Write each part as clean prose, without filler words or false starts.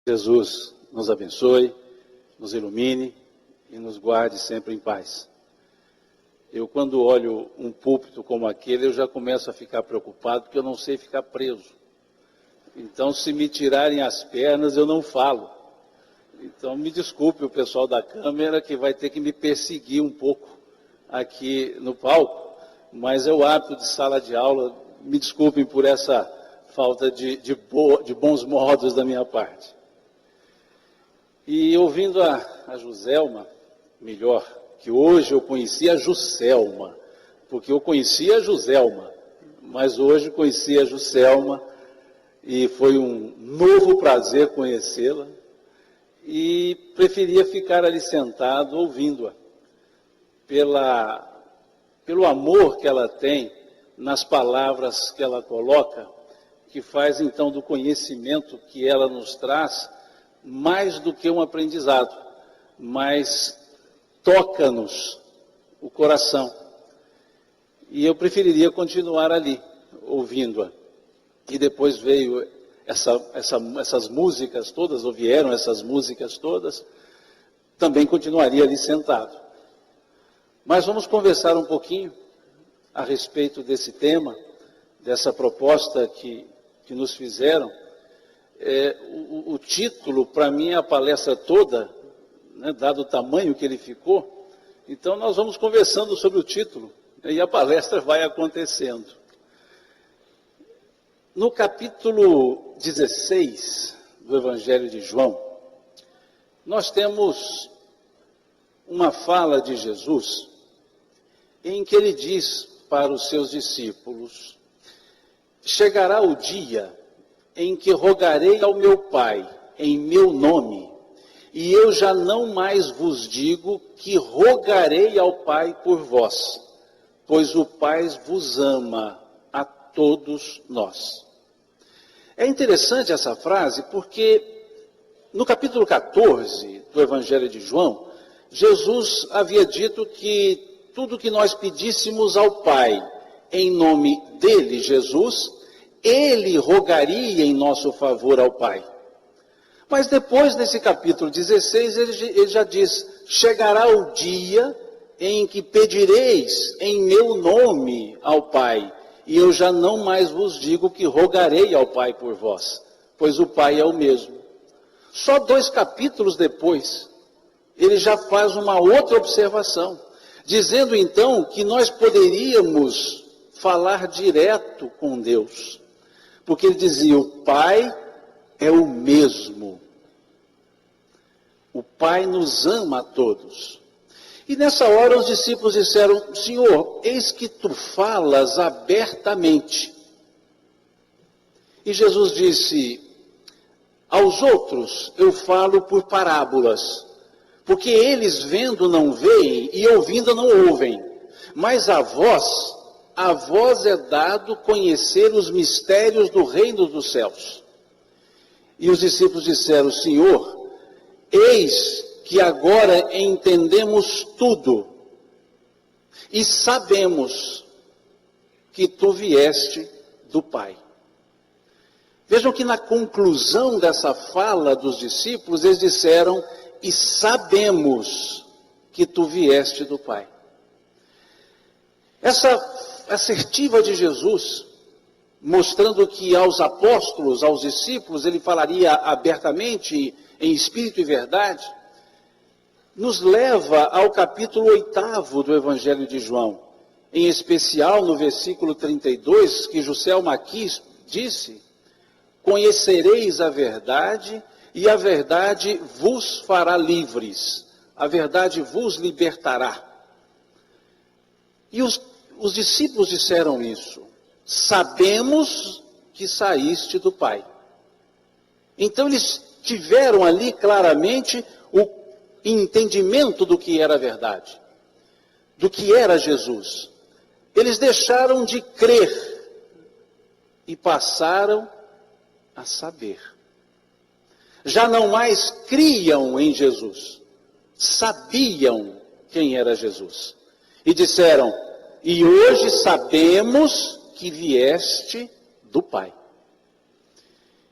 Jesus nos abençoe, nos ilumine e nos guarde sempre em paz. Eu, quando olho um púlpito como aquele, eu já começo a ficar preocupado, porque eu não sei ficar preso. Então, se me tirarem as pernas, eu não falo. Então, me desculpe o pessoal da câmera, que vai ter que me perseguir um pouco aqui no palco, mas é o hábito de sala de aula. Me desculpem por essa falta de bons modos da minha parte. E ouvindo a Joselma, melhor, que hoje eu conheci a Juscelma, porque eu conhecia a Joselma, mas hoje conheci a Juscelma, e foi um novo prazer conhecê-la, e preferia ficar ali sentado ouvindo-a, pelo amor que ela tem nas palavras que ela coloca, que faz então do conhecimento que ela nos traz mais do que um aprendizado, mas toca-nos o coração. E eu preferiria continuar ali, ouvindo-a. E depois veio essas músicas todas, ou vieram essas músicas todas, também continuaria ali sentado. Mas vamos conversar um pouquinho a respeito desse tema, dessa proposta que nos fizeram. O título, para mim, é a palestra toda, né, dado o tamanho que ele ficou. Então, nós vamos conversando sobre o título, né, e a palestra vai acontecendo. No capítulo 16 do Evangelho de João, nós temos uma fala de Jesus, em que ele diz para os seus discípulos: chegará o dia em que rogarei ao meu Pai em meu nome, e eu já não mais vos digo que rogarei ao Pai por vós, pois o Pai vos ama a todos nós. É interessante essa frase porque no capítulo 14 do Evangelho de João, Jesus havia dito que tudo que nós pedíssemos ao Pai em nome dele, Jesus, ele rogaria em nosso favor ao Pai. Mas depois, nesse capítulo 16, ele já diz: chegará o dia em que pedireis em meu nome ao Pai, e eu já não mais vos digo que rogarei ao Pai por vós, pois o Pai é o mesmo. Só 2 capítulos depois, ele já faz uma outra observação, dizendo então que nós poderíamos falar direto com Deus. Porque ele dizia: o Pai é o mesmo. O Pai nos ama a todos. E nessa hora os discípulos disseram: Senhor, eis que tu falas abertamente. E Jesus disse: aos outros eu falo por parábolas, porque eles vendo não veem e ouvindo não ouvem. Mas a vós é dado conhecer os mistérios do reino dos céus. E os discípulos disseram: Senhor, eis que agora entendemos tudo e sabemos que tu vieste do Pai. Vejam que na conclusão dessa fala dos discípulos, eles disseram: e sabemos que tu vieste do Pai. Essa assertiva de Jesus, mostrando que aos apóstolos, aos discípulos, ele falaria abertamente, em espírito e verdade, nos leva ao capítulo 8 do Evangelho de João, em especial no versículo 32, que Juscelma aqui disse: conhecereis a verdade, e a verdade vos fará livres, a verdade vos libertará. E os discípulos disseram isso: sabemos que saíste do Pai. Então eles tiveram ali claramente o entendimento do que era a verdade, do que era Jesus. Eles deixaram de crer e passaram a saber. Já não mais criam em Jesus, sabiam quem era Jesus. E disseram: e hoje sabemos que vieste do Pai.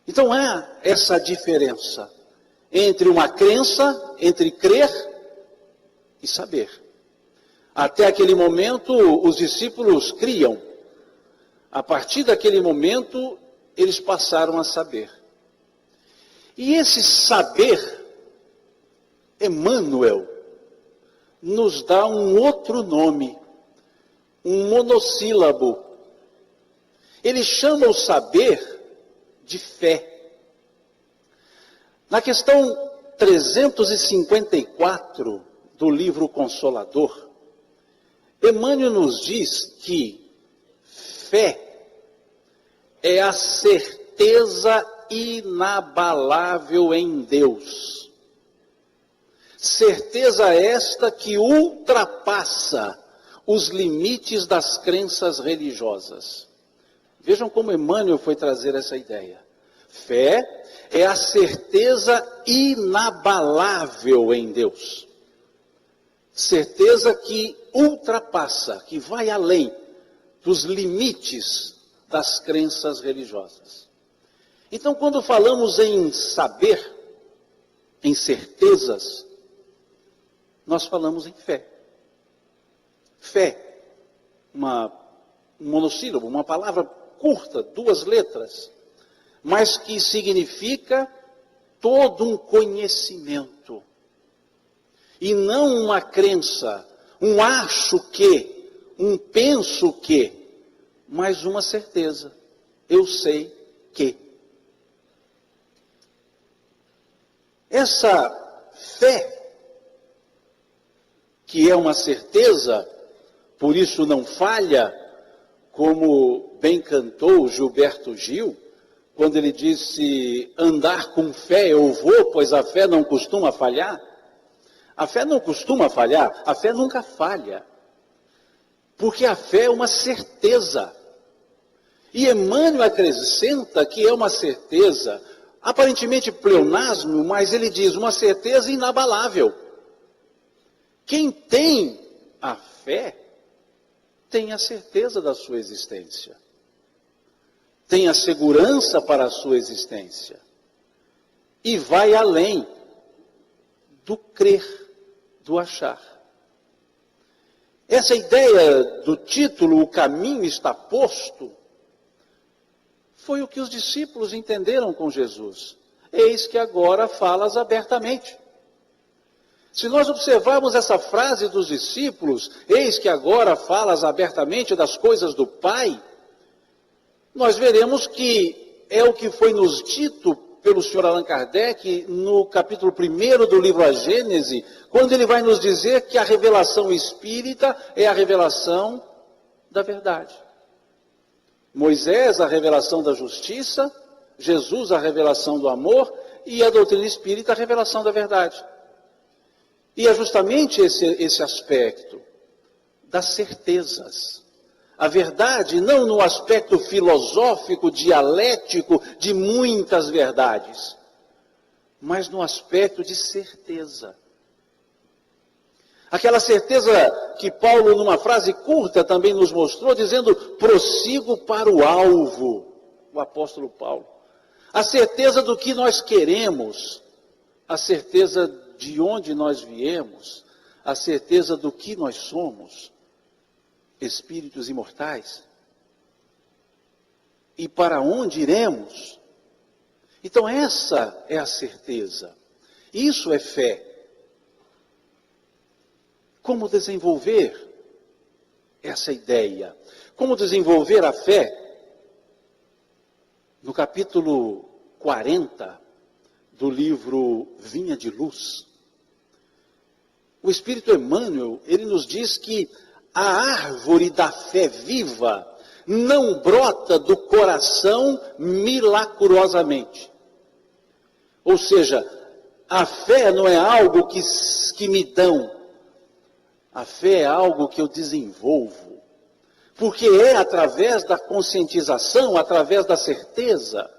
Então há essa diferença. entre uma crença, entre crer e saber. Até aquele momento, os discípulos criam. A partir daquele momento, eles passaram a saber. E esse saber, Emmanuel, nos dá um outro nome, um monossílabo. Ele chama o saber de fé. Na questão 354 do livro Consolador, Emmanuel nos diz que fé é a certeza inabalável em Deus. Certeza esta que ultrapassa os limites das crenças religiosas. Vejam como Emmanuel foi trazer essa ideia. Fé é a certeza inabalável em Deus. Certeza que ultrapassa, que vai além dos limites das crenças religiosas. Então, quando falamos em saber, em certezas, nós falamos em fé. Fé, um monossílabo, uma palavra curta, 2 letras, mas que significa todo um conhecimento. E não uma crença, um acho que, um penso que, mas uma certeza. Eu sei que. Essa fé, que é uma certeza, por isso não falha, como bem cantou Gilberto Gil, quando ele disse, andar com fé eu vou, pois a fé não costuma falhar. A fé não costuma falhar, a fé nunca falha. Porque a fé é uma certeza. E Emmanuel acrescenta que é uma certeza, aparentemente pleonasmo, mas ele diz uma certeza inabalável. Quem tem a fé, tem a certeza da sua existência. Tem a segurança para a sua existência. E vai além do crer, do achar. Essa ideia do título, o caminho está posto, foi o que os discípulos entenderam com Jesus. Eis que agora falas abertamente. Se nós observarmos essa frase dos discípulos, eis que agora falas abertamente das coisas do Pai, nós veremos que é o que foi nos dito pelo Sr. Allan Kardec no capítulo 1 do livro A Gênese, quando ele vai nos dizer que a revelação espírita é a revelação da verdade. Moisés, a revelação da justiça, Jesus, a revelação do amor, e a doutrina espírita, a revelação da verdade. E é justamente esse aspecto das certezas. A verdade não no aspecto filosófico, dialético, de muitas verdades, mas no aspecto de certeza. Aquela certeza que Paulo, numa frase curta, também nos mostrou, dizendo, prossigo para o alvo, o apóstolo Paulo. A certeza do que nós queremos, a certeza de onde nós viemos, a certeza do que nós somos, espíritos imortais, e para onde iremos. Então essa é a certeza, isso é fé. Como desenvolver essa ideia? Como desenvolver a fé? No capítulo 40 do livro Vinha de Luz, o Espírito Emmanuel, ele nos diz que a árvore da fé viva não brota do coração milagrosamente. Ou seja, a fé não é algo que me dão. A fé é algo que eu desenvolvo. Porque é através da conscientização, através da certeza.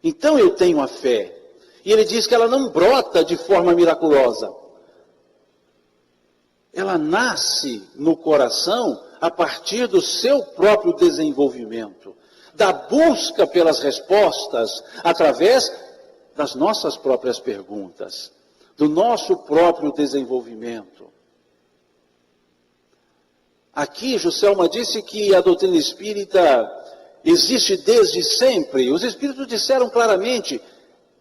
Então eu tenho a fé. E ele diz que ela não brota de forma miraculosa. Ela nasce no coração a partir do seu próprio desenvolvimento, da busca pelas respostas, através das nossas próprias perguntas, do nosso próprio desenvolvimento. Aqui, Juscelma disse que a doutrina espírita existe desde sempre. Os espíritos disseram claramente,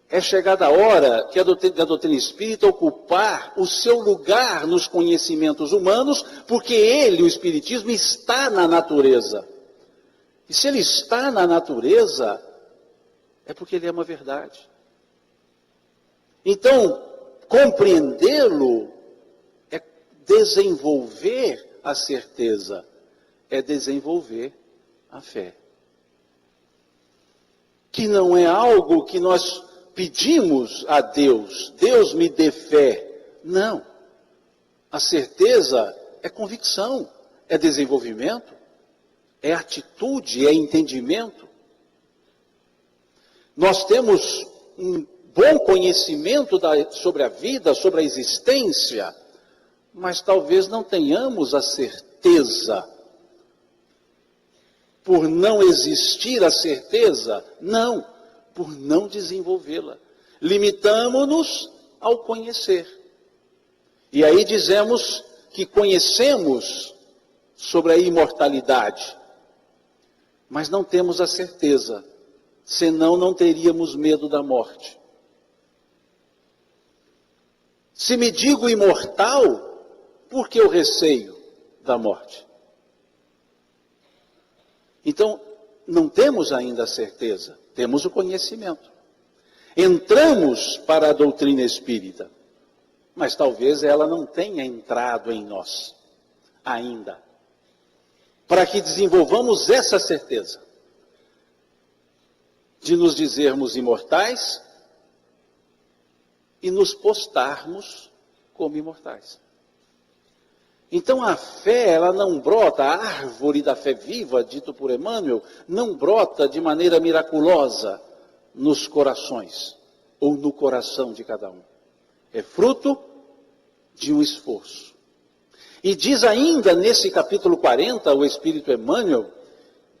é chegada a hora que a doutrina espírita ocupar o seu lugar nos conhecimentos humanos, porque ele, o espiritismo, está na natureza. E se ele está na natureza, é porque ele é uma verdade. Então, compreendê-lo é desenvolver a certeza, é desenvolver a fé. Que não é algo que nós pedimos a Deus, Deus me dê fé. Não. A certeza é convicção, é desenvolvimento, é atitude, é entendimento. Nós temos um bom conhecimento sobre a vida, sobre a existência, mas talvez não tenhamos a certeza. Por não existir a certeza? Não, por não desenvolvê-la. Limitamo-nos ao conhecer. E aí dizemos que conhecemos sobre a imortalidade, mas não temos a certeza, senão não teríamos medo da morte. Se me digo imortal, por que o receio da morte? Então, não temos ainda a certeza, temos o conhecimento. Entramos para a doutrina espírita, mas talvez ela não tenha entrado em nós ainda. Para que desenvolvamos essa certeza de nos dizermos imortais e nos postarmos como imortais. Então a fé, ela não brota, a árvore da fé viva, dito por Emmanuel, não brota de maneira miraculosa nos corações, ou no coração de cada um. É fruto de um esforço. E diz ainda nesse capítulo 40, o Espírito Emmanuel,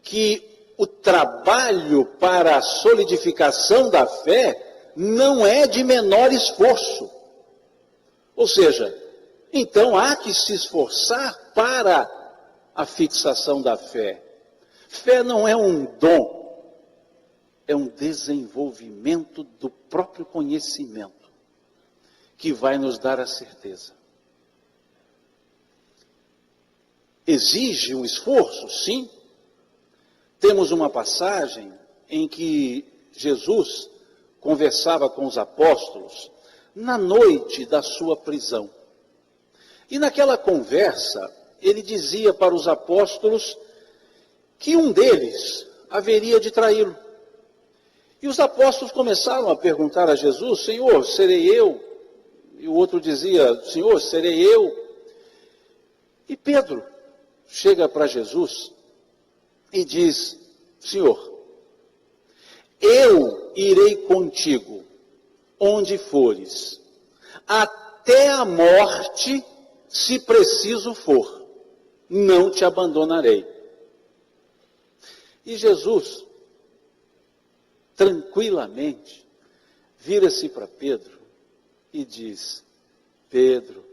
que o trabalho para a solidificação da fé não é de menor esforço. Ou seja, então há que se esforçar para a fixação da fé. Fé não é um dom, é um desenvolvimento do próprio conhecimento que vai nos dar a certeza. Exige um esforço, sim. Temos uma passagem em que Jesus conversava com os apóstolos na noite da sua prisão. E naquela conversa, ele dizia para os apóstolos que um deles haveria de traí-lo. E os apóstolos começaram a perguntar a Jesus, Senhor, serei eu? E o outro dizia, Senhor, serei eu? E Pedro chega para Jesus e diz, Senhor, eu irei contigo onde fores, até a morte, se preciso for, não te abandonarei. E Jesus, tranquilamente, vira-se para Pedro e diz, Pedro,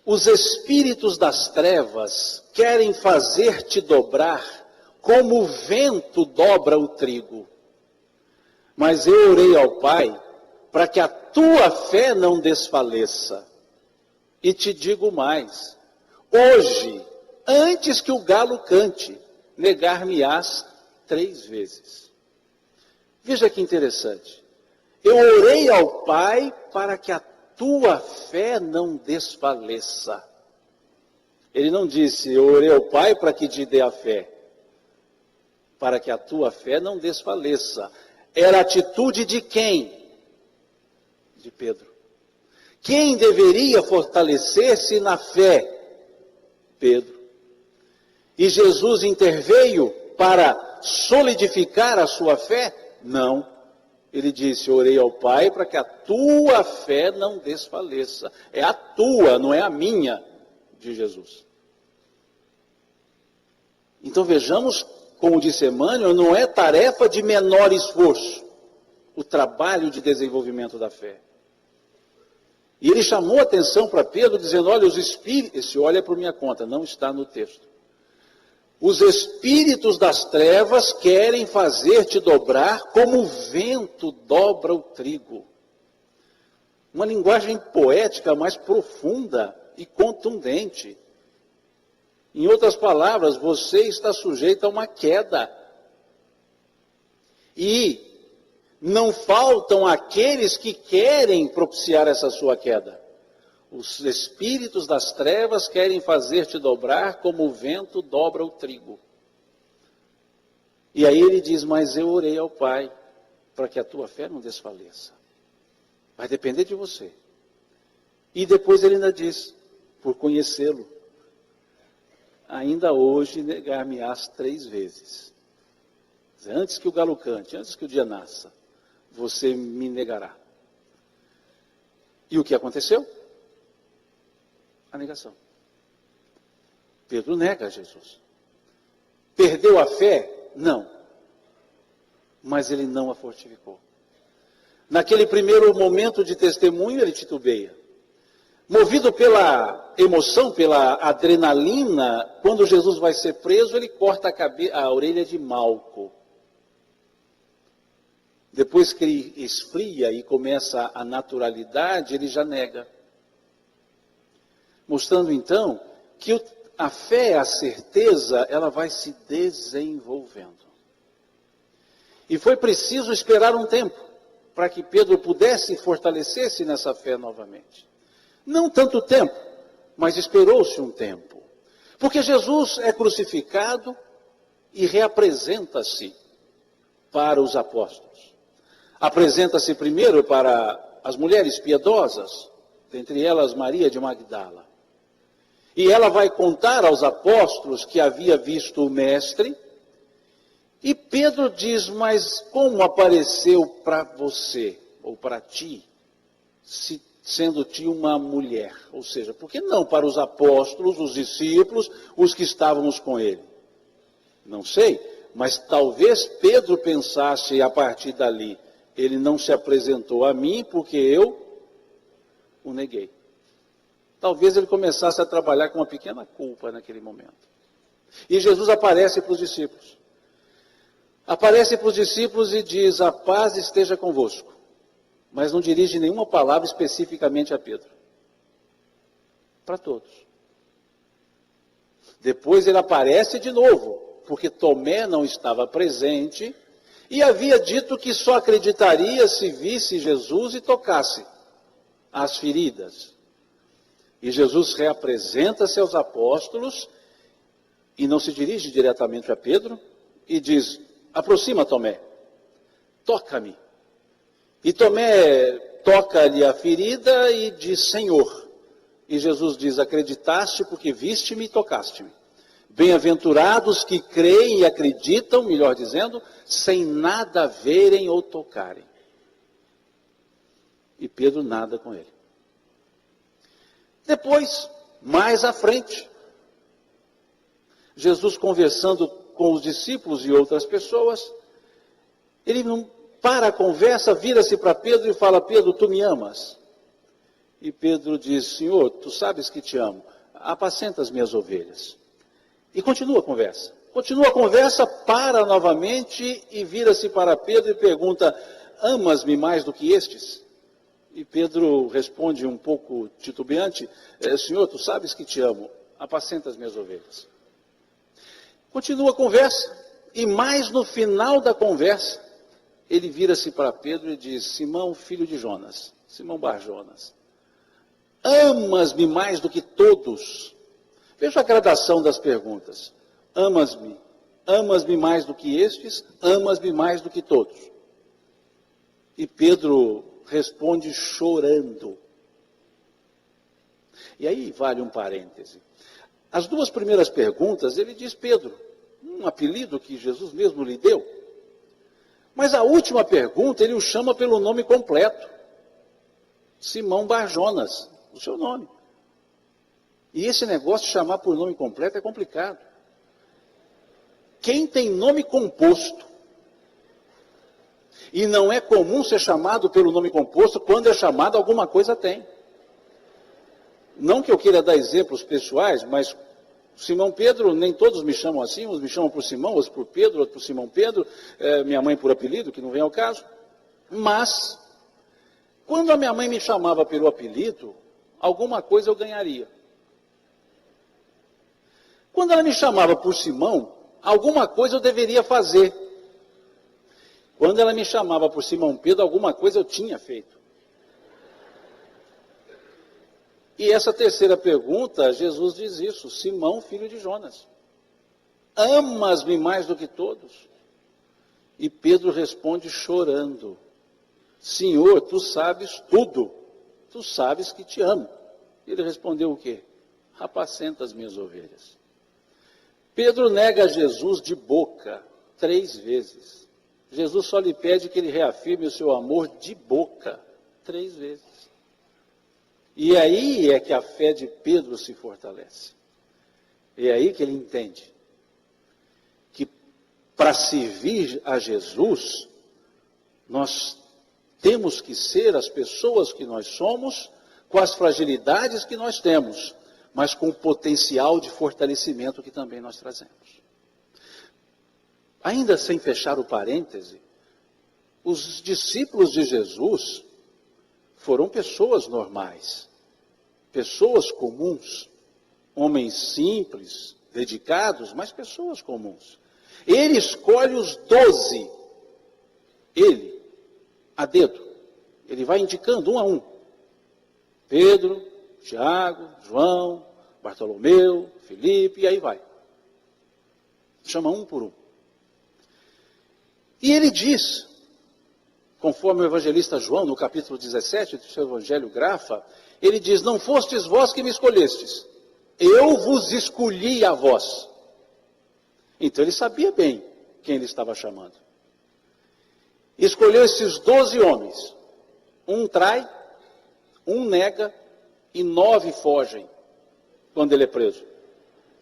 os espíritos das trevas querem fazer-te dobrar como o vento dobra o trigo. Mas eu orei ao Pai para que a tua fé não desfaleça. E te digo mais, hoje, antes que o galo cante, negar-me-ás 3 vezes. Veja que interessante. Eu orei ao Pai para que a tua fé não desfaleça. Ele não disse, eu orei ao Pai para que te dê a fé. Para que a tua fé não desfaleça. Era a atitude de quem? De Pedro. Quem deveria fortalecer-se na fé? Pedro. E Jesus interveio para solidificar a sua fé? Não. Ele disse, orei ao Pai para que a tua fé não desfaleça. É a tua, não é a minha, de Jesus. Então vejamos, como disse Emmanuel, não é tarefa de menor esforço. o trabalho de desenvolvimento da fé. E ele chamou a atenção para Pedro, dizendo, olha, os espíritos, esse olha por minha conta, não está no texto. Os espíritos das trevas querem fazer-te dobrar como o vento dobra o trigo. Uma linguagem poética mais profunda e contundente. Em outras palavras, você está sujeito a uma queda. E não faltam aqueles que querem propiciar essa sua queda. Os espíritos das trevas querem fazer-te dobrar como o vento dobra o trigo. E aí ele diz, mas eu orei ao Pai para que a tua fé não desfaleça. Vai depender de você. E depois ele ainda diz, por conhecê-lo, ainda hoje negar-me-ás 3 vezes. Antes que o galo cante, antes que o dia nasça, você me negará. E o que aconteceu? A negação. Pedro nega Jesus. Perdeu a fé? Não. Mas ele não a fortificou. Naquele primeiro momento de testemunho, ele titubeia. Movido pela emoção, pela adrenalina, quando Jesus vai ser preso, ele corta a orelha de Malco. Depois que ele esfria e começa a naturalidade, ele já nega. Mostrando então que a fé, a certeza, ela vai se desenvolvendo. E foi preciso esperar um tempo para que Pedro pudesse fortalecer-se nessa fé novamente. Não tanto tempo, mas esperou-se um tempo. Porque Jesus é crucificado e reapresenta-se para os apóstolos. Apresenta-se primeiro para as mulheres piedosas, dentre elas Maria de Magdala. E ela vai contar aos apóstolos que havia visto o Mestre. E Pedro diz, mas como apareceu para você, ou para ti, sendo-te uma mulher? Ou seja, por que não para os apóstolos, os discípulos, os que estávamos com ele? Não sei, mas talvez Pedro pensasse a partir dali, ele não se apresentou a mim porque eu o neguei. Talvez ele começasse a trabalhar com uma pequena culpa naquele momento. E Jesus aparece para os discípulos. Aparece para os discípulos e diz, a paz esteja convosco. Mas não dirige nenhuma palavra especificamente a Pedro. Para todos. Depois ele aparece de novo, porque Tomé não estava presente e havia dito que só acreditaria se visse Jesus e tocasse as feridas. E Jesus reapresenta-se aos apóstolos e não se dirige diretamente a Pedro e diz, aproxima Tomé, toca-me. E Tomé toca-lhe a ferida e diz, Senhor. E Jesus diz, acreditaste porque viste-me e tocaste-me. Bem-aventurados que creem e acreditam, melhor dizendo, sem nada verem ou tocarem. E Pedro nada com ele. Depois, mais à frente, Jesus conversando com os discípulos e outras pessoas, ele não para a conversa, vira-se para Pedro e fala, Pedro, tu me amas? E Pedro diz, Senhor, tu sabes que te amo, apacenta as minhas ovelhas. E continua a conversa. Continua a conversa, para novamente e vira-se para Pedro e pergunta, amas-me mais do que estes? E Pedro responde um pouco titubeante, Senhor, tu sabes que te amo, apacenta as minhas ovelhas. Continua a conversa, e mais no final da conversa, ele vira-se para Pedro e diz, Simão, filho de Jonas, Simão Bar-Jonas, amas-me mais do que todos? Veja a gradação das perguntas. Amas-me? Amas-me mais do que estes? Amas-me mais do que todos? E Pedro responde chorando. E aí vale um parêntese. As 2 primeiras perguntas, ele diz Pedro, um apelido que Jesus mesmo lhe deu. Mas a última pergunta, ele o chama pelo nome completo. Simão Bar-Jonas, o seu nome. E esse negócio de chamar por nome completo é complicado. Quem tem nome composto E não é comum ser chamado pelo nome composto, quando é chamado alguma coisa tem. Não que eu queira dar exemplos pessoais, mas Simão Pedro, nem todos me chamam assim, uns me chamam por Simão, outros por Pedro, outros por Simão Pedro, minha mãe por apelido, que não vem ao caso. Mas, quando a minha mãe me chamava pelo apelido, alguma coisa eu ganharia. Quando ela me chamava por Simão, alguma coisa eu deveria fazer. Quando ela me chamava por Simão Pedro, alguma coisa eu tinha feito. E essa terceira pergunta, Jesus diz isso: Simão, filho de Jonas, amas-me mais do que todos? E Pedro responde chorando: Senhor, tu sabes tudo, tu sabes que te amo. Ele respondeu o quê? Apacenta as minhas ovelhas. Pedro nega Jesus de boca 3 vezes. Jesus só lhe pede que ele reafirme o seu amor de boca 3 vezes. E aí é que a fé de Pedro se fortalece. É aí que ele entende que para servir a Jesus, nós temos que ser as pessoas que nós somos, com as fragilidades que nós temos, mas com o potencial de fortalecimento que também nós trazemos. Ainda sem fechar o parêntese, os discípulos de Jesus foram pessoas normais, pessoas comuns, homens simples, dedicados, mas pessoas comuns. Ele escolhe os 12, ele, a dedo, ele vai indicando um a um: Pedro, Tiago, João, Bartolomeu, Felipe, e aí vai. Chama um por um. E ele diz, conforme o evangelista João, no capítulo 17 do seu evangelho grafa, ele diz: não fostes vós que me escolhestes, eu vos escolhi a vós. Então ele sabia bem quem ele estava chamando. Escolheu esses 12 homens. Um trai, um nega e 9 fogem quando ele é preso.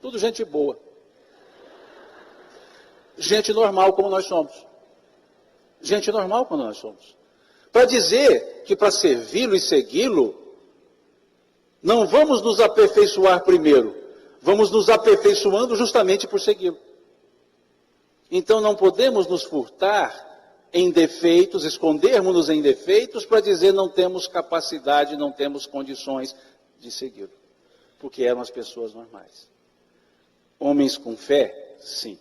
Tudo gente boa. Gente normal como nós somos. Gente normal como nós somos. Para dizer que para servi-lo e segui-lo, não vamos nos aperfeiçoar primeiro, vamos nos aperfeiçoando justamente por segui-lo. Então não podemos nos furtar em defeitos, escondermos-nos em defeitos para dizer não temos capacidade, não temos condições de segui-lo. Porque eram as pessoas normais. Homens com fé, sim.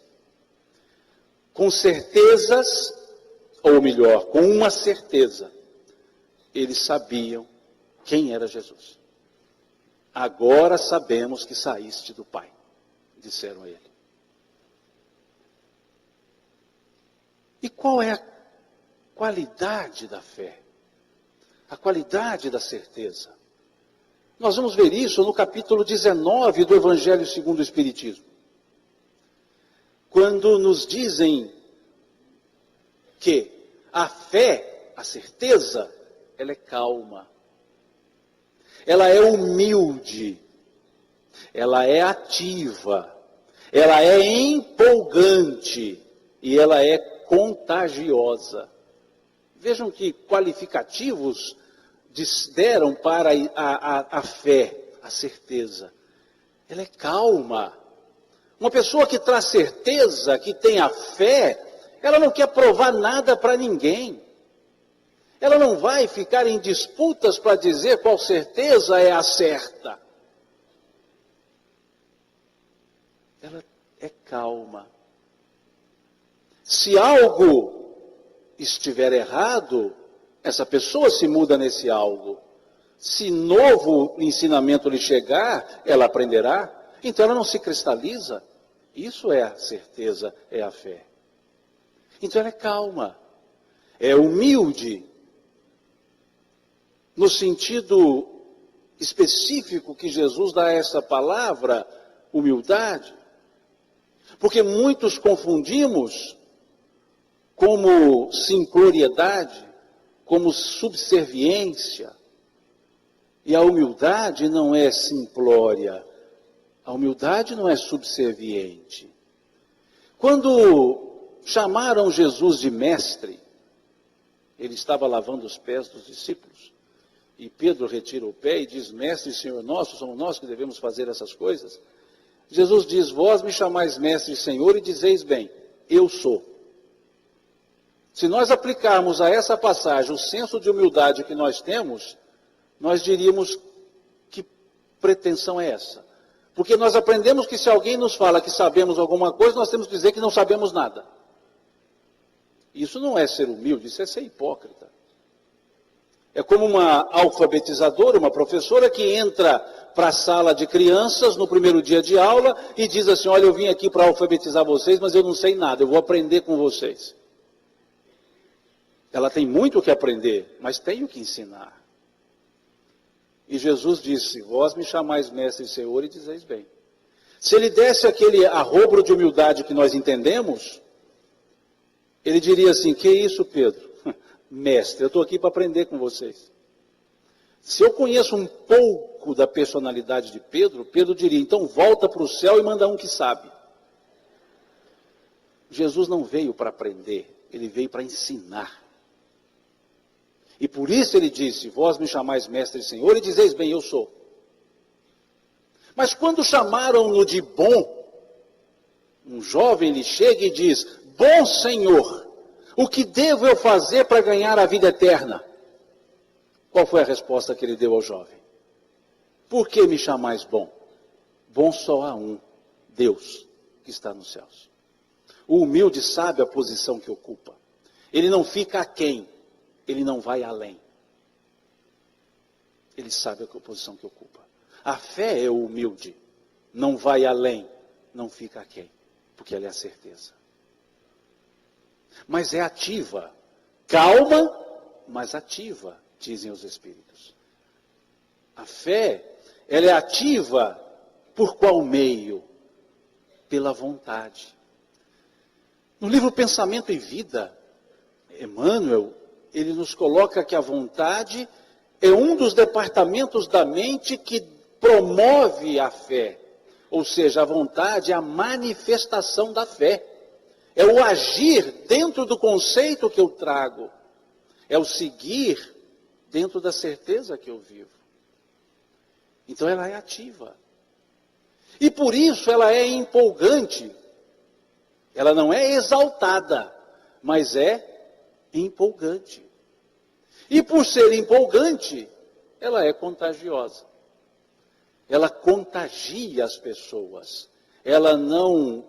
Com certezas, ou melhor, com uma certeza, eles sabiam quem era Jesus. Agora sabemos que saíste do Pai, disseram a ele. E qual é a qualidade da fé? A qualidade da certeza? Nós vamos ver isso no capítulo 19 do Evangelho segundo o Espiritismo. Quando nos dizem que a fé, a certeza, ela é calma. Ela é humilde. Ela é ativa. Ela é empolgante. E ela é contagiosa. Vejam que qualificativos deram para a fé, a certeza. Ela é calma. Uma pessoa que traz certeza, que tem a fé, ela não quer provar nada para ninguém. Ela não vai ficar em disputas para dizer qual certeza é a certa. Ela é calma. Se algo estiver errado, essa pessoa se muda nesse algo. Se novo ensinamento lhe chegar, ela aprenderá. Então ela não se cristaliza. Isso é a certeza, é a fé. Então ela é calma, é humilde, no sentido específico que Jesus dá a essa palavra, humildade. Porque muitos confundimos como simploriedade, como subserviência. E a humildade não é simplória, a humildade não é subserviente. Quando chamaram Jesus de mestre, Ele estava lavando os pés dos discípulos. E Pedro retira o pé e diz: Mestre e Senhor nosso, somos nós que devemos fazer essas coisas? Jesus diz: Vós me chamais Mestre e Senhor e dizeis bem, eu sou. Se nós aplicarmos a essa passagem o senso de humildade que nós temos, nós diríamos: que pretensão é essa? Porque nós aprendemos que se alguém nos fala que sabemos alguma coisa, nós temos que dizer que não sabemos nada. Isso não é ser humilde, isso é ser hipócrita. É como uma alfabetizadora, uma professora que entra para a sala de crianças no primeiro dia de aula e diz assim: olha, eu vim aqui para alfabetizar vocês, mas eu não sei nada, eu vou aprender com vocês. Ela tem muito o que aprender, mas tem o que ensinar. E Jesus disse: vós me chamais mestre e senhor e dizeis bem. Se ele desse aquele arrobro de humildade que nós entendemos, ele diria assim: que isso, Pedro? Mestre, eu estou aqui para aprender com vocês. Se eu conheço um pouco da personalidade de Pedro, Pedro diria: então volta para o céu e manda um que sabe. Jesus não veio para aprender, ele veio para ensinar. E por isso ele disse: vós me chamais mestre e senhor e dizeis bem, eu sou. Mas quando chamaram-no de bom, um jovem lhe chega e diz: bom Senhor, o que devo eu fazer para ganhar a vida eterna? Qual foi a resposta que ele deu ao jovem? Por que me chamais bom? Bom só há um, Deus, que está nos céus. O humilde sabe a posição que ocupa. Ele não fica aquém, ele não vai além. Ele sabe a posição que ocupa. A fé é o humilde, não vai além, não fica aquém, porque ela é a certeza. Mas é ativa, calma, mas ativa, dizem os Espíritos. A fé, ela é ativa por qual meio? Pela vontade. No livro Pensamento e Vida, Emmanuel, ele nos coloca que a vontade é um dos departamentos da mente que promove a fé. Ou seja, a vontade é a manifestação da fé. É o agir dentro do conceito que eu trago. É o seguir dentro da certeza que eu vivo. Então ela é ativa. E por isso ela é empolgante. Ela não é exaltada, mas é empolgante. E por ser empolgante, ela é contagiosa. Ela contagia as pessoas. Ela não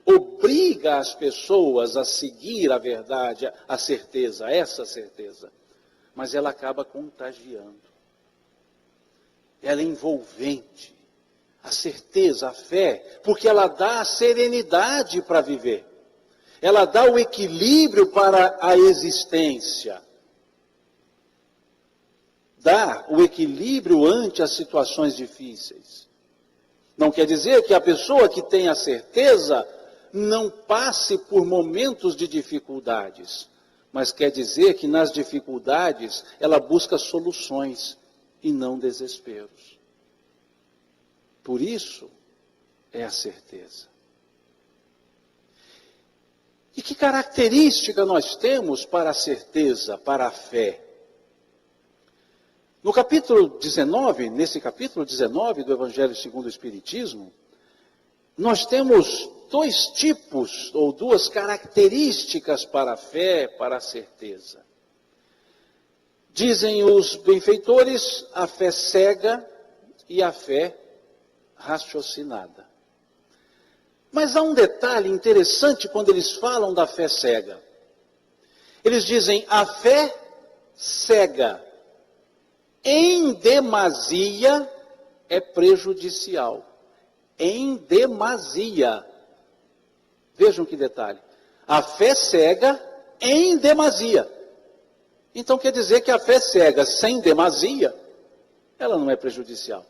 obriga as pessoas a seguir a verdade, a certeza, essa certeza. Mas ela acaba contagiando. Ela é envolvente. A certeza, a fé, porque ela dá a serenidade para viver. Ela dá o equilíbrio para a existência. Dá o equilíbrio ante as situações difíceis. Não quer dizer que a pessoa que tem a certeza não passe por momentos de dificuldades, mas quer dizer que nas dificuldades ela busca soluções e não desesperos. Por isso é a certeza. E que característica nós temos para a certeza, para a fé? No capítulo 19, nesse capítulo 19 do Evangelho segundo o Espiritismo, nós temos dois tipos, ou duas características para a fé, para a certeza. Dizem os benfeitores, a fé cega e a fé raciocinada. Mas há um detalhe interessante quando eles falam da fé cega. Eles dizem, a fé cega, em demasia, é prejudicial. Em demasia. Vejam que detalhe. A fé cega em demasia. Então quer dizer que a fé cega sem demasia, ela não é prejudicial.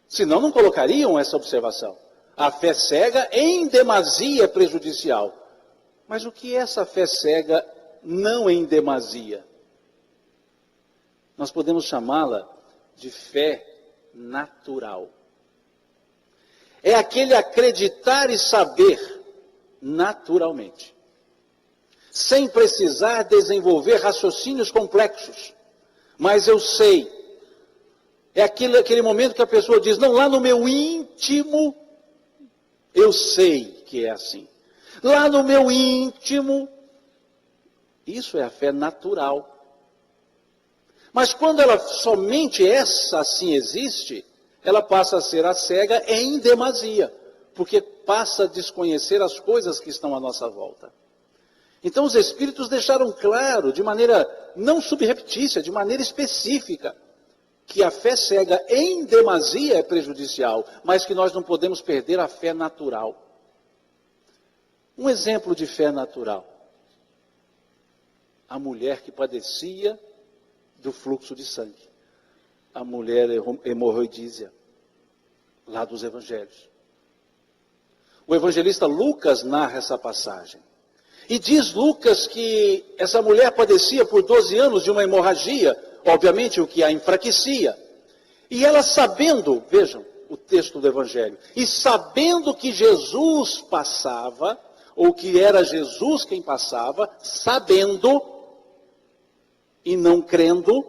Senão não colocariam essa observação. A fé cega em demasia é prejudicial. Mas o que é essa fé cega não em demasia? Nós podemos chamá-la de fé natural. É aquele acreditar e saber naturalmente. sem precisar desenvolver raciocínios complexos. Mas eu sei. É aquele momento que a pessoa diz, não, lá no meu íntimo, eu sei que é assim. Lá no meu íntimo, isso é a fé natural. Mas quando somente essa assim existe, ela passa a ser a cega em demasia, porque passa a desconhecer as coisas que estão à nossa volta. Então os Espíritos deixaram claro, de maneira não subreptícia, de maneira específica, que a fé cega em demasia é prejudicial, mas que nós não podemos perder a fé natural. Um exemplo de fé natural. A mulher que padecia do fluxo de sangue. A mulher hemorroidízea, lá dos evangelhos. O evangelista Lucas narra essa passagem. E diz Lucas que essa mulher padecia por 12 anos de uma hemorragia, obviamente o que a enfraquecia. E ela sabendo, vejam o texto do evangelho, e sabendo que Jesus passava, ou que era Jesus quem passava, sabendo e não crendo,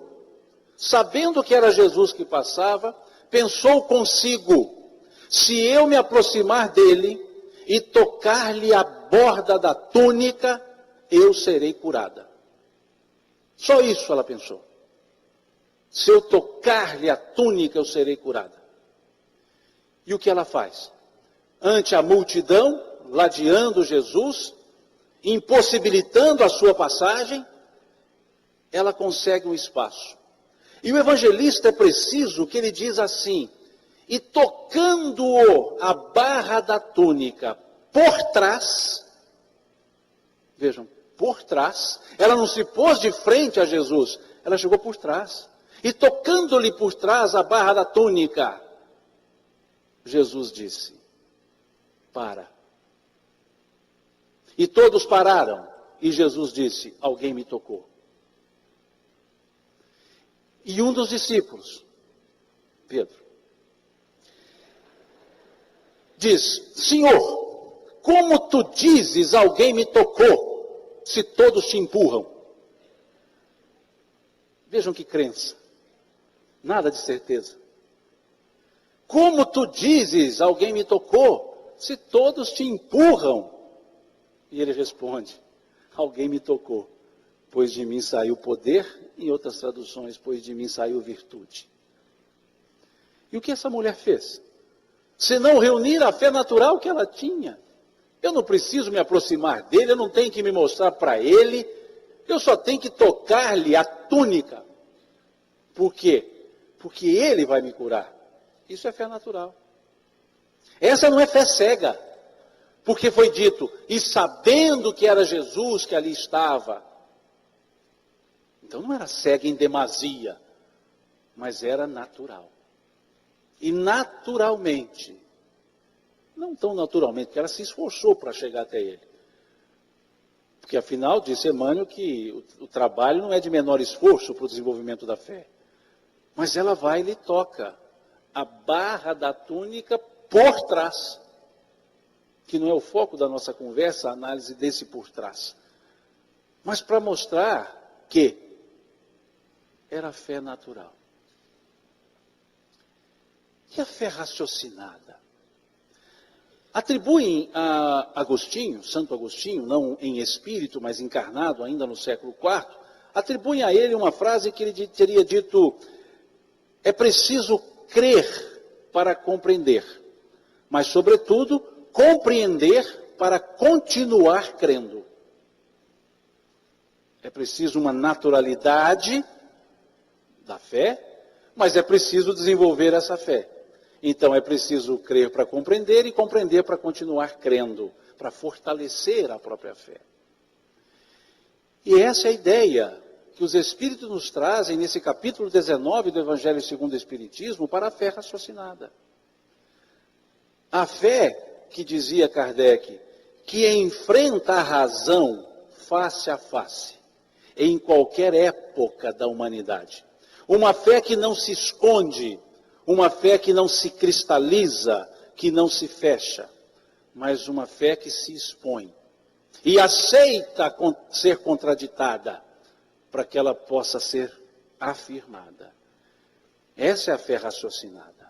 sabendo que era Jesus que passava, pensou consigo, se eu me aproximar dele e tocar-lhe a borda da túnica, eu serei curada. Só isso ela pensou. Se eu tocar-lhe a túnica, eu serei curada. E o que ela faz? Ante a multidão, ladeando Jesus, impossibilitando a sua passagem, ela consegue um espaço. E o evangelista é preciso que ele diz assim, e tocando-o a barra da túnica por trás, vejam, por trás, ela não se pôs de frente a Jesus, ela chegou por trás. E tocando-lhe por trás a barra da túnica, Jesus disse, para. E todos pararam, e Jesus disse, alguém me tocou. E um dos discípulos, Pedro, diz, Senhor, como tu dizes alguém me tocou, se todos te empurram? Vejam que crença, nada de certeza. Como tu dizes alguém me tocou, se todos te empurram? E ele responde, alguém me tocou, pois de mim saiu poder, em outras traduções, pois de mim saiu virtude. E o que essa mulher fez? Se não reunir a fé natural que ela tinha. Eu não preciso me aproximar dele, eu não tenho que me mostrar para ele, eu só tenho que tocar-lhe a túnica. Por quê? Porque ele vai me curar. Isso é fé natural. Essa não é fé cega. Porque foi dito, e sabendo que era Jesus que ali estava. Então não era cega em demasia, mas era natural. E naturalmente, não tão naturalmente, porque ela se esforçou para chegar até ele. Porque afinal, disse Emmanuel que o trabalho não é de menor esforço para o desenvolvimento da fé. Mas ela vai e lhe toca a barra da túnica por trás. Que não é o foco da nossa conversa, a análise desse por trás. Mas para mostrar que era fé natural. E a fé raciocinada? Atribuem a Agostinho, Santo Agostinho, não em espírito, mas encarnado ainda no século IV, atribuem a ele uma frase que ele teria dito, é preciso crer para compreender, mas sobretudo compreender para continuar crendo. É preciso uma naturalidade da fé, mas é preciso desenvolver essa fé. Então é preciso crer para compreender e compreender para continuar crendo, para fortalecer a própria fé. E essa é a ideia que os Espíritos nos trazem nesse capítulo 19 do Evangelho segundo o Espiritismo para a fé raciocinada. A fé, que dizia Kardec, que enfrenta a razão face a face, em qualquer época da humanidade. Uma fé que não se esconde, uma fé que não se cristaliza, que não se fecha, mas uma fé que se expõe e aceita ser contraditada para que ela possa ser afirmada. Essa é a fé raciocinada.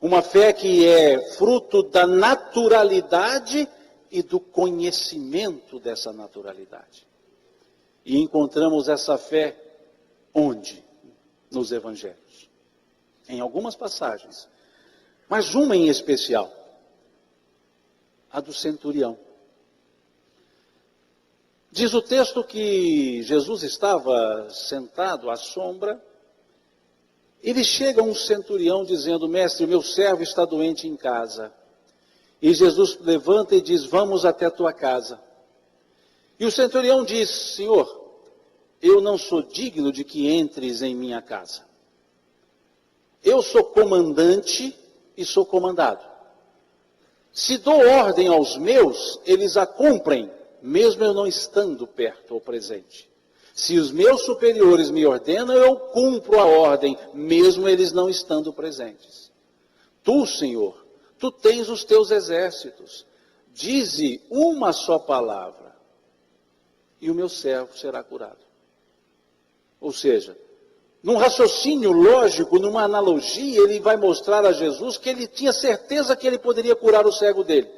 Uma fé que é fruto da naturalidade e do conhecimento dessa naturalidade. E encontramos essa fé onde? Nos evangelhos. Em algumas passagens. Mas uma em especial. A do centurião. Diz o texto que Jesus estava sentado à sombra. Ele chega um centurião dizendo: mestre, o meu servo está doente em casa. E Jesus levanta e diz: vamos até a tua casa. E o centurião diz: Senhor, eu não sou digno de que entres em minha casa. Eu sou comandante e sou comandado. Se dou ordem aos meus, eles a cumprem, mesmo eu não estando perto ou presente. Se os meus superiores me ordenam, eu cumpro a ordem, mesmo eles não estando presentes. Tu, Senhor, tu tens os teus exércitos. Dize uma só palavra, e o meu servo será curado. Ou seja, num raciocínio lógico, numa analogia, ele vai mostrar a Jesus que ele tinha certeza que ele poderia curar o servo dele.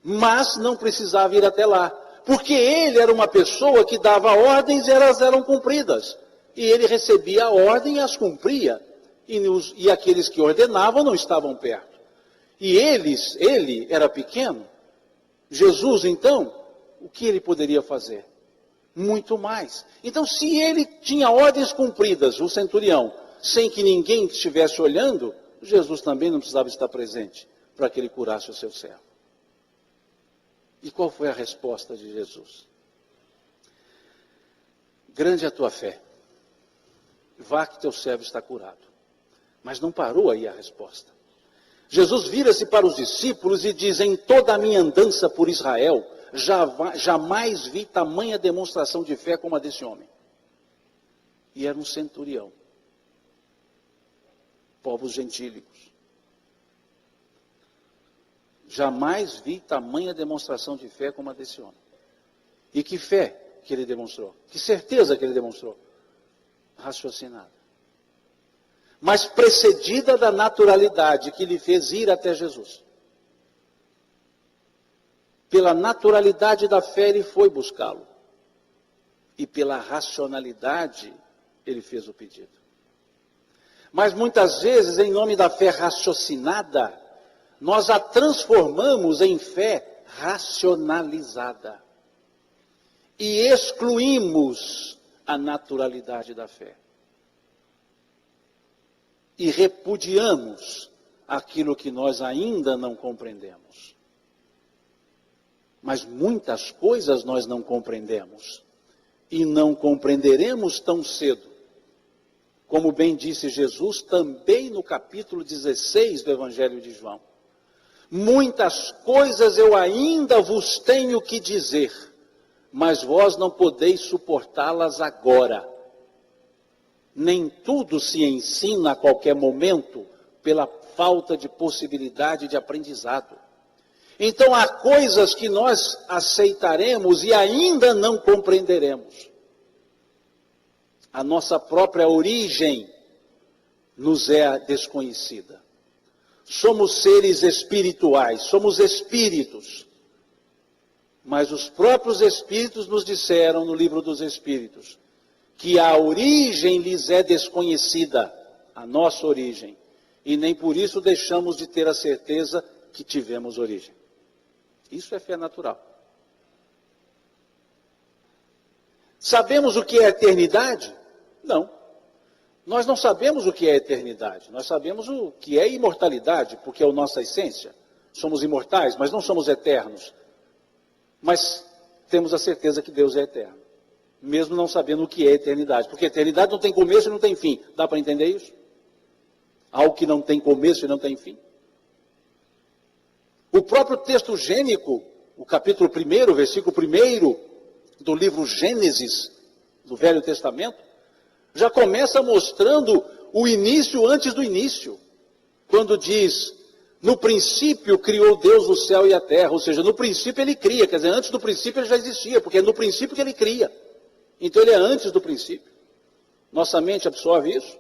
Mas não precisava ir até lá. Porque ele era uma pessoa que dava ordens e elas eram cumpridas. E ele recebia a ordem e as cumpria. E aqueles que ordenavam não estavam perto. E ele era pequeno. Jesus, então, o que ele poderia fazer? Muito mais. Então, se ele tinha ordens cumpridas, o centurião, sem que ninguém estivesse olhando, Jesus também não precisava estar presente para que ele curasse o seu servo. E qual foi a resposta de Jesus? Grande é a tua fé. Vá que teu servo está curado. Mas não parou aí a resposta. Jesus vira-se para os discípulos e diz: em toda a minha andança por Israel, jamais vi tamanha demonstração de fé como a desse homem. E era um centurião. Povos gentílicos. Jamais vi tamanha demonstração de fé como a desse homem. E que fé que ele demonstrou? Que certeza que ele demonstrou? Raciocinada. Mas precedida da naturalidade que lhe fez ir até Jesus. Pela naturalidade da fé ele foi buscá-lo. E pela racionalidade ele fez o pedido. Mas muitas vezes, em nome da fé raciocinada, nós a transformamos em fé racionalizada. E excluímos a naturalidade da fé. E repudiamos aquilo que nós ainda não compreendemos. Mas muitas coisas nós não compreendemos. E não compreenderemos tão cedo. Como bem disse Jesus também no capítulo 16 do Evangelho de João. Muitas coisas eu ainda vos tenho que dizer, mas vós não podeis suportá-las agora. Nem tudo se ensina a qualquer momento pela falta de possibilidade de aprendizado. Então há coisas que nós aceitaremos e ainda não compreenderemos. A nossa própria origem nos é desconhecida. Somos seres espirituais, somos espíritos. Mas os próprios espíritos nos disseram no livro dos Espíritos que a origem lhes é desconhecida, a nossa origem. E nem por isso deixamos de ter a certeza que tivemos origem. Isso é fé natural. Sabemos o que é eternidade? Não. Nós não sabemos o que é eternidade. Nós sabemos o que é imortalidade, porque é a nossa essência. Somos imortais, mas não somos eternos. Mas temos a certeza que Deus é eterno. Mesmo não sabendo o que é eternidade. Porque eternidade não tem começo e não tem fim. Dá para entender isso? Algo que não tem começo e não tem fim. O próprio texto gênico, o capítulo 1, versículo 1 do livro Gênesis, do Velho Testamento, já começa mostrando o início antes do início. Quando diz: No princípio criou Deus o céu e a terra, ou seja, no princípio ele cria, quer dizer, antes do princípio ele já existia, porque é no princípio que ele cria. Então ele é antes do princípio. Nossa mente absorve isso.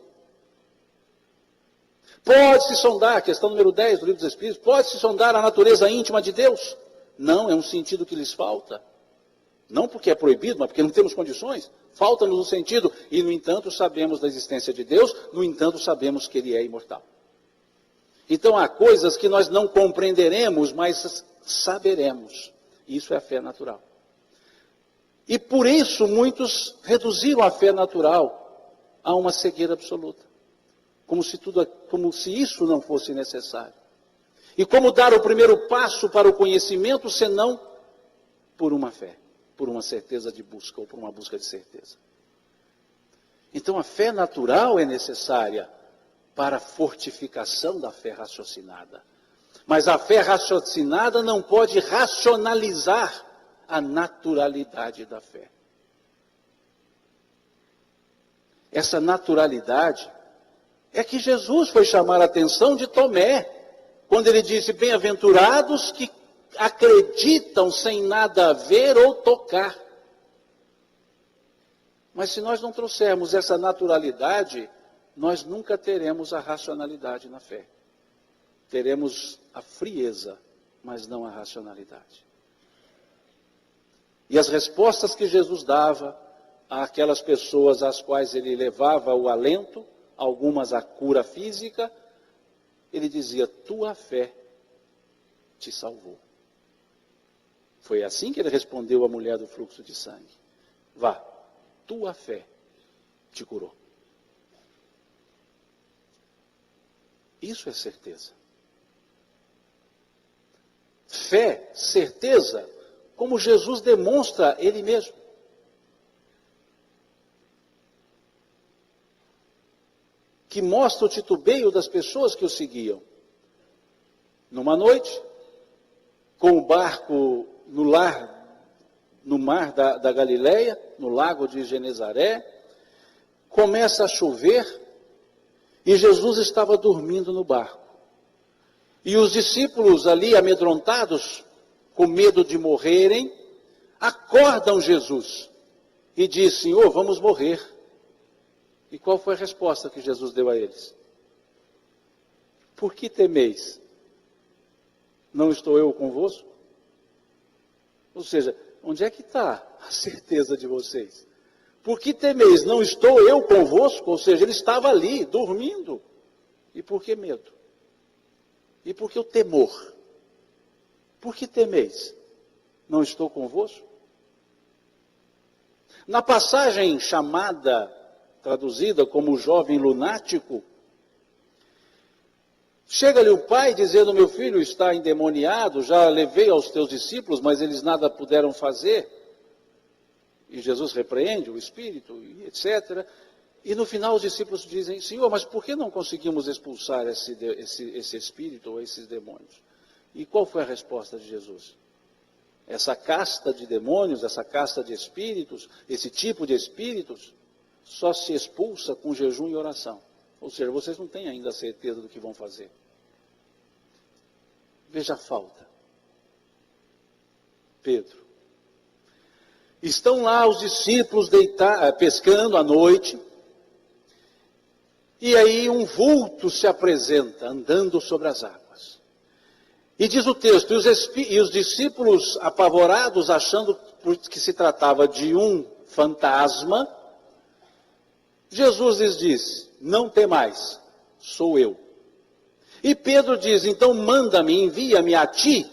Pode-se sondar, questão número 10 do Livro dos Espíritos, pode-se sondar a natureza íntima de Deus? Não, é um sentido que lhes falta. Não porque é proibido, mas porque não temos condições. Falta-nos um sentido, e no entanto sabemos da existência de Deus, no entanto sabemos que Ele é imortal. Então há coisas que nós não compreenderemos, mas saberemos. Isso é a fé natural. E por isso muitos reduziram a fé natural a uma cegueira absoluta. Como se isso não fosse necessário. E como dar o primeiro passo para o conhecimento, senão por uma fé, por uma certeza de busca, ou por uma busca de certeza. Então a fé natural é necessária para a fortificação da fé raciocinada. Mas a fé raciocinada não pode racionalizar a naturalidade da fé. Essa naturalidade é que Jesus foi chamar a atenção de Tomé, quando ele disse, bem-aventurados que acreditam sem nada ver ou tocar. Mas se nós não trouxermos essa naturalidade, nós nunca teremos a racionalidade na fé. Teremos a frieza, mas não a racionalidade. E as respostas que Jesus dava àquelas pessoas às quais ele levava o alento, algumas a cura física, ele dizia, tua fé te salvou. Foi assim que ele respondeu à mulher do fluxo de sangue. Vá, tua fé te curou. Isso é certeza. Fé, certeza, como Jesus demonstra Ele mesmo. Que mostra o titubeio das pessoas que o seguiam. Numa noite, com o barco no mar da Galileia, no lago de Genezaré, começa a chover e Jesus estava dormindo no barco. E os discípulos ali amedrontados, com medo de morrerem, acordam Jesus e diz, Senhor, vamos morrer. E qual foi a resposta que Jesus deu a eles? Por que temeis? Não estou eu convosco? Ou seja, onde é que está a certeza de vocês? Por que temeis? Não estou eu convosco? Ou seja, ele estava ali, dormindo. E por que medo? E por que o temor? Por que temeis? Não estou convosco? Na passagem chamada, traduzida como jovem lunático, chega-lhe o pai dizendo, meu filho está endemoniado, já levei aos teus discípulos, mas eles nada puderam fazer. E Jesus repreende o espírito, etc. E no final os discípulos dizem, Senhor, mas por que não conseguimos expulsar esse espírito ou esses demônios? E qual foi a resposta de Jesus? Essa casta de demônios, essa casta de espíritos, esse tipo de espíritos, só se expulsa com jejum e oração. Ou seja, vocês não têm ainda a certeza do que vão fazer. Veja a falta. Pedro. Estão lá os discípulos pescando à noite, e aí um vulto se apresenta, andando sobre as águas. E diz o texto, e os discípulos apavorados, achando que se tratava de um fantasma, Jesus lhes disse, não temais, sou eu. E Pedro diz, então manda-me, envia-me a ti,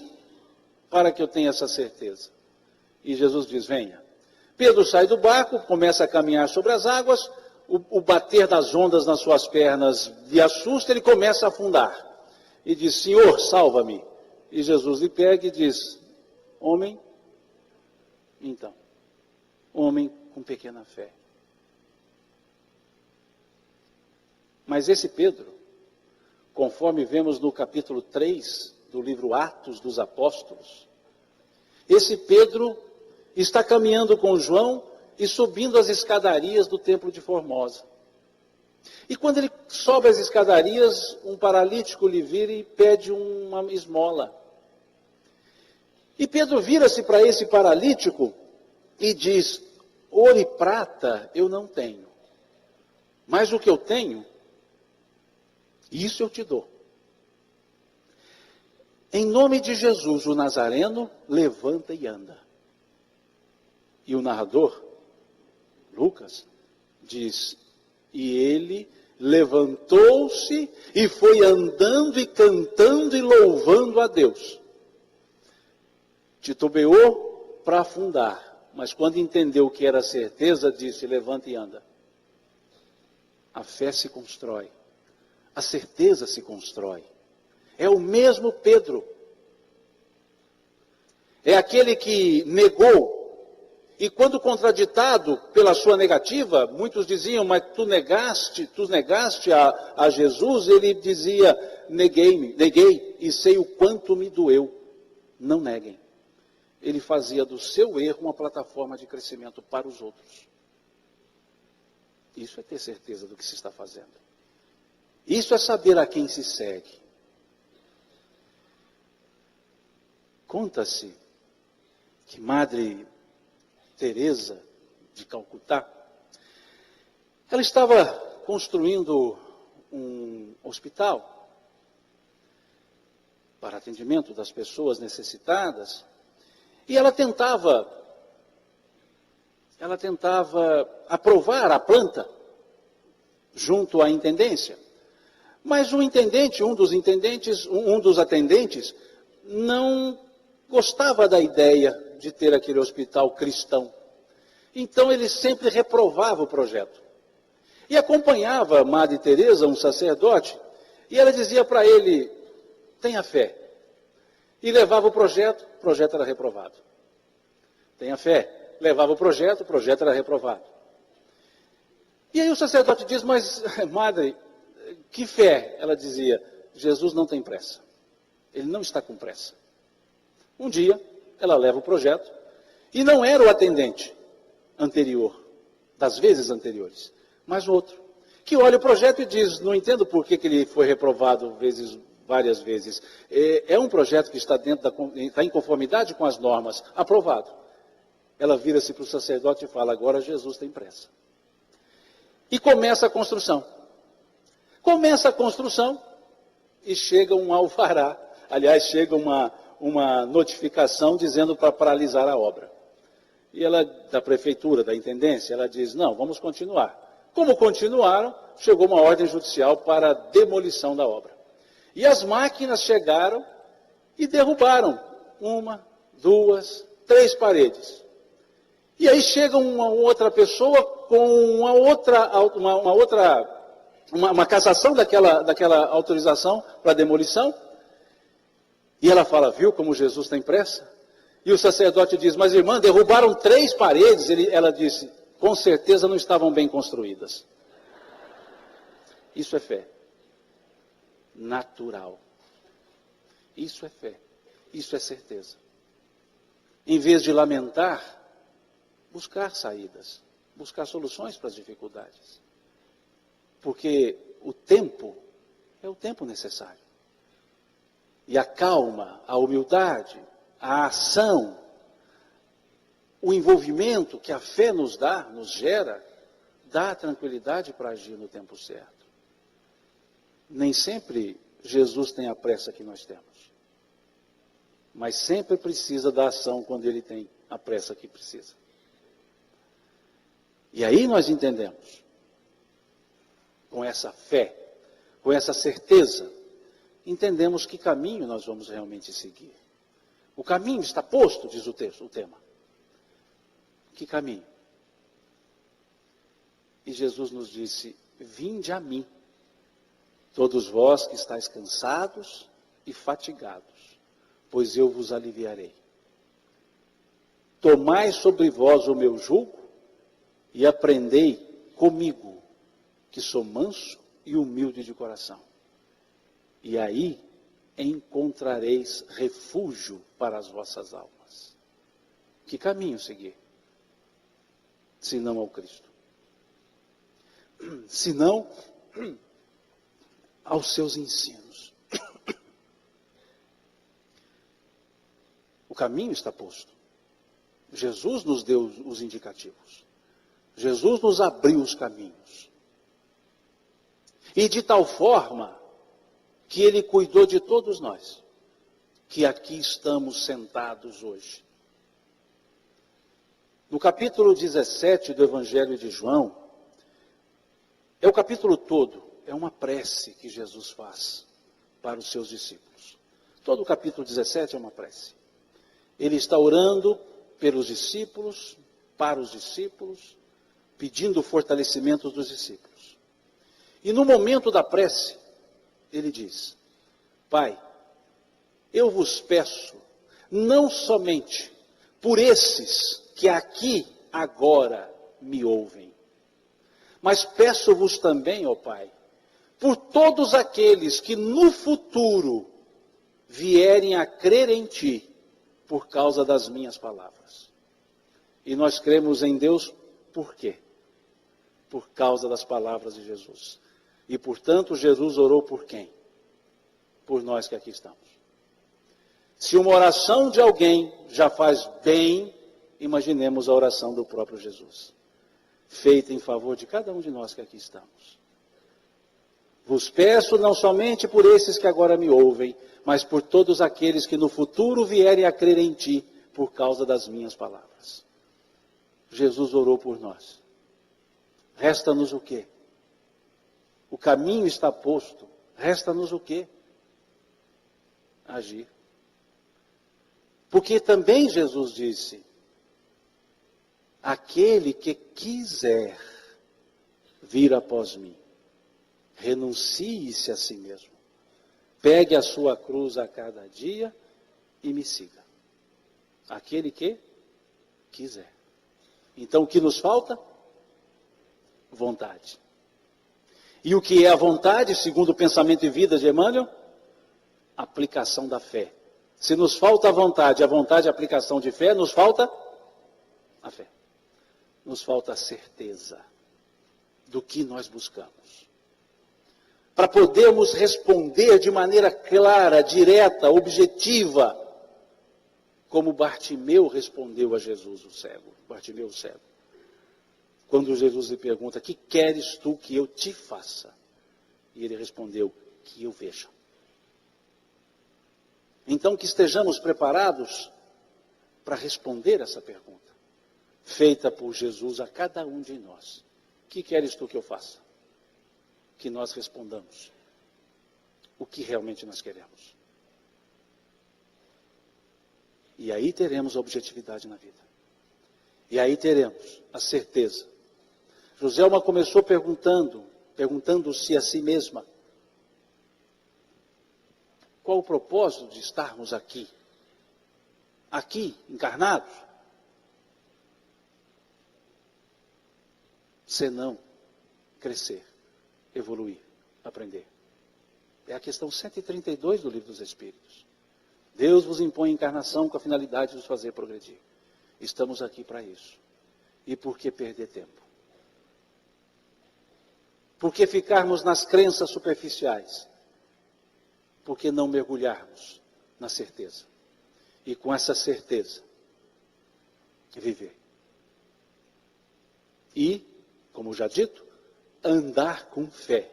para que eu tenha essa certeza. E Jesus diz, venha. Pedro sai do barco, começa a caminhar sobre as águas, o bater das ondas nas suas pernas lhe assusta, ele começa a afundar. E diz, Senhor, salva-me. E Jesus lhe pega e diz, homem, então, homem com pequena fé. Mas esse Pedro, conforme vemos no capítulo 3 do livro Atos dos Apóstolos, esse Pedro está caminhando com João e subindo as escadarias do templo de Formosa. E quando ele sobe as escadarias, um paralítico lhe vira e pede uma esmola. E Pedro vira-se para esse paralítico e diz: ouro e prata eu não tenho, mas o que eu tenho, isso eu te dou. Em nome de Jesus, o Nazareno, levanta e anda. E o narrador, Lucas, diz: e ele levantou-se e foi andando e cantando e louvando a Deus. Titubeou para afundar, mas quando entendeu que era certeza, disse: levanta e anda. A fé se constrói, a certeza se constrói. É o mesmo Pedro. É aquele que negou. E quando contraditado pela sua negativa, muitos diziam: mas tu negaste a Jesus. Ele dizia: neguei e sei o quanto me doeu. Não neguem. Ele fazia do seu erro uma plataforma de crescimento para os outros. Isso é ter certeza do que se está fazendo. Isso é saber a quem se segue. Conta-se que Madre Teresa de Calcutá, ela estava construindo um hospital para atendimento das pessoas necessitadas, e ela tentava aprovar a planta junto à intendência. Mas o intendente, um dos atendentes, não gostava da ideia de ter aquele hospital cristão. Então ele sempre reprovava o projeto. E acompanhava a Madre Teresa, um sacerdote, e ela dizia para ele: tenha fé. E levava o projeto era reprovado. Tenha fé. Levava o projeto era reprovado. E aí o sacerdote diz: mas, Madre, que fé? Ela dizia: Jesus não tem pressa. Ele não está com pressa. Um dia, ela leva o projeto, e não era o atendente anterior, das vezes anteriores, mas outro, que olha o projeto e diz: não entendo por que ele foi reprovado várias vezes. É um projeto que está está em conformidade com as normas, aprovado. Ela vira-se para o sacerdote e fala: agora Jesus tem pressa. E começa a construção. E chega um alvará, aliás, chega uma notificação dizendo para paralisar a obra. E ela, da prefeitura, da intendência, ela diz: não, vamos continuar. Como continuaram, chegou uma ordem judicial para a demolição da obra. E as máquinas chegaram e derrubaram 1, 2, 3 paredes. E aí chega uma outra pessoa com uma cassação daquela autorização para demolição. E ela fala: viu como Jesus tem pressa? E o sacerdote diz: mas irmã, derrubaram 3 paredes. Ela disse: com certeza não estavam bem construídas. Isso é fé. Natural. Isso é fé. Isso é certeza. Em vez de lamentar, buscar saídas, buscar soluções para as dificuldades. Porque o tempo é o tempo necessário. E a calma, a humildade, a ação, o envolvimento que a fé nos dá, nos gera, dá tranquilidade para agir no tempo certo. Nem sempre Jesus tem a pressa que nós temos. Mas sempre precisa da ação quando ele tem a pressa que precisa. E aí nós entendemos, com essa fé, com essa certeza, entendemos que caminho nós vamos realmente seguir. O caminho está posto, diz o tema. Que caminho? E Jesus nos disse: vinde a mim, todos vós que estáis cansados e fatigados, pois eu vos aliviarei. Tomai sobre vós o meu jugo e aprendei comigo, que sou manso e humilde de coração. E aí encontrareis refúgio para as vossas almas. Que caminho seguir? Se não ao Cristo. Se não aos seus ensinos. O caminho está posto. Jesus nos deu os indicativos. Jesus nos abriu os caminhos. E de tal forma que Ele cuidou de todos nós, que aqui estamos sentados hoje. No capítulo 17 do Evangelho de João, é o capítulo todo, é uma prece que Jesus faz para os seus discípulos. Todo o capítulo 17 é uma prece. Ele está orando pelos discípulos, para os discípulos, pedindo o fortalecimento dos discípulos. E no momento da prece, ele diz: Pai, eu vos peço, não somente por esses que aqui agora me ouvem, mas peço-vos também, ó Pai, por todos aqueles que no futuro vierem a crer em Ti, por causa das minhas palavras. E nós cremos em Deus por quê? Por causa das palavras de Jesus. E portanto Jesus orou por quem? Por nós que aqui estamos. Se uma oração de alguém já faz bem, imaginemos a oração do próprio Jesus, feita em favor de cada um de nós que aqui estamos. Vos peço não somente por esses que agora me ouvem, mas por todos aqueles que no futuro vierem a crer em Ti, por causa das minhas palavras. Jesus orou por nós. Resta-nos o quê? O caminho está posto. Resta-nos o quê? Agir. Porque também Jesus disse: aquele que quiser vir após mim, renuncie-se a si mesmo. Pegue a sua cruz a cada dia e me siga. Aquele que quiser. Então o que nos falta? Vontade. E o que é a vontade, segundo o pensamento e vida de Emmanuel? Aplicação da fé. Se nos falta a vontade é a aplicação de fé, nos falta a fé. Nos falta a certeza do que nós buscamos. Para podermos responder de maneira clara, direta, objetiva, como Bartimeu respondeu a Jesus, o cego. Bartimeu, o cego. Quando Jesus lhe pergunta: que queres tu que eu te faça? E ele respondeu: que eu veja. Então que estejamos preparados para responder essa pergunta, feita por Jesus a cada um de nós. Que queres tu que eu faça? Que nós respondamos o que realmente nós queremos. E aí teremos a objetividade na vida. E aí teremos a certeza. Joselma começou perguntando-se a si mesma: qual o propósito de estarmos aqui? Aqui, encarnados? Senão crescer, evoluir, aprender. É a questão 132 do Livro dos Espíritos. Deus vos impõe a encarnação com a finalidade de nos fazer progredir. Estamos aqui para isso. E por que perder tempo? Por que ficarmos nas crenças superficiais? Por que não mergulharmos na certeza? E com essa certeza, viver. E, como já dito, andar com fé.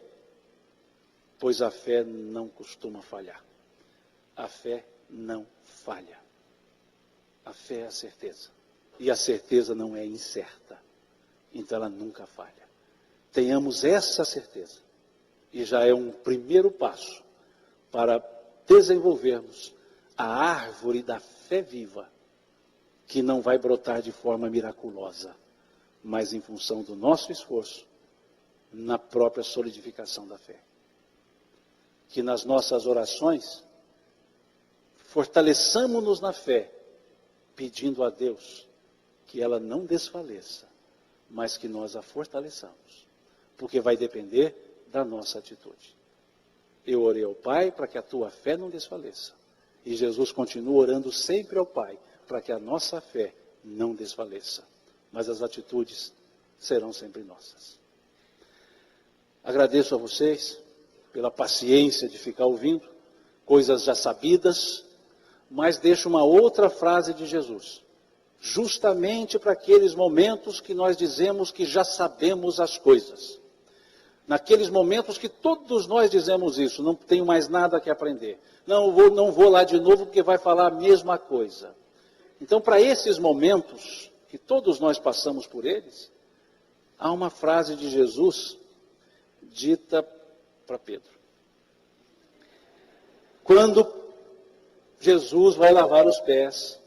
Pois a fé não costuma falhar. A fé não falha. A fé é a certeza. E a certeza não é incerta. Então ela nunca falha. Tenhamos essa certeza. E já é um primeiro passo para desenvolvermos a árvore da fé viva, que não vai brotar de forma miraculosa, mas em função do nosso esforço, na própria solidificação da fé. Que nas nossas orações, fortaleçamos-nos na fé, pedindo a Deus que ela não desfaleça, mas que nós a fortaleçamos, porque vai depender da nossa atitude. Eu orei ao Pai para que a tua fé não desfaleça, e Jesus continua orando sempre ao Pai para que a nossa fé não desfaleça, mas as atitudes serão sempre nossas. Agradeço a vocês pela paciência de ficar ouvindo coisas já sabidas, mas deixo uma outra frase de Jesus, justamente para aqueles momentos que nós dizemos que já sabemos as coisas. Naqueles momentos que todos nós dizemos isso, não tenho mais nada que aprender. Não vou lá de novo porque vai falar a mesma coisa. Então, para esses momentos, que todos nós passamos por eles, há uma frase de Jesus dita para Pedro. Quando Jesus vai lavar os pés,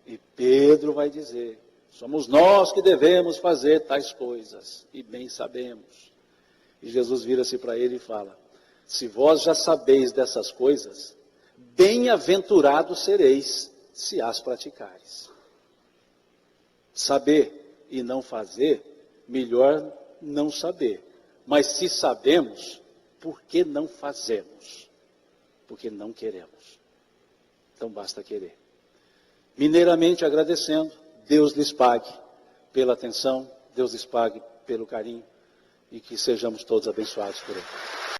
e Pedro vai dizer, somos nós que devemos fazer tais coisas, e bem sabemos. E Jesus vira-se para ele e fala, se vós já sabeis dessas coisas, bem-aventurados sereis, se as praticares. Saber e não fazer, melhor não saber. Mas se sabemos, por que não fazemos? Porque não queremos. Então basta querer. Mineiramente agradecendo, Deus lhes pague pela atenção, Deus lhes pague pelo carinho e que sejamos todos abençoados por Ele.